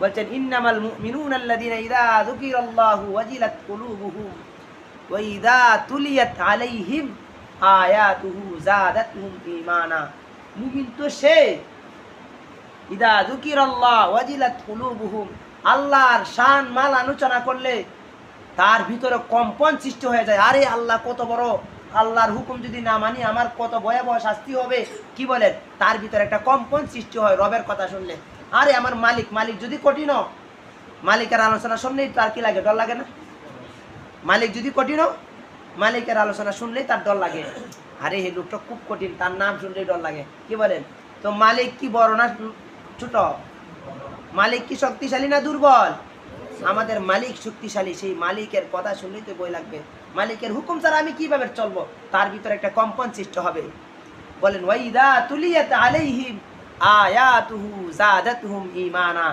বলছেন ইন্নামাল মুমিনুনা আল্লাযীনা ইযা যুকিরাল্লাহু ওয়াজিলাত কুলুবুহুম ওয়া ইযা তুলিয়াত আলাইহিম আয়াতুহু যাদাতুহুম ঈমানা। মুমিন তো সে ইযা যুকিরাল্লাহ ওয়াজিলাত কুলুবুহুম, আল্লাহর শান মাল আলোচনা করলে তার ভিতরে কম্পন সৃষ্টি হয়ে যায়। আরে আল্লাহ কত বড়, আল্লাহর হুকুম যদি না মানি আমার কত ভয়াবহ শাস্তি হবে, কি বলেন, তার ভিতরে একটা কম্পন সৃষ্টি হয় রবের কথা শুনলে। আরে আমার মালিক, মালিক যদি কঠিন, মালিকের আলোচনা শুনলেই তার কি লাগে, ডর লাগে না? মালিক যদি কঠিন, মালিকের আলোচনা শুনলেই তার ডর লাগে। আরে এই লোকটা খুব কঠিন, তার নাম শুনলেই ডর লাগে, কি বলেন? তো মালিক কি বড় না ছোট? মালিক কি শক্তিশালী না দুর্বল? আমাদের মালিক শক্তিশালী, সেই মালিকের কথা শুনলেই তো বই লাগবে। মালিকের হুকুম ছাড়া আমি কিভাবে চলবো, তার ভিতরে একটা কম্পন সৃষ্টি হবে। বলেন ওয়াইদা তুলিয়াত আলাইহিম আয়াতুহু যাদাতুহুম ঈমানা,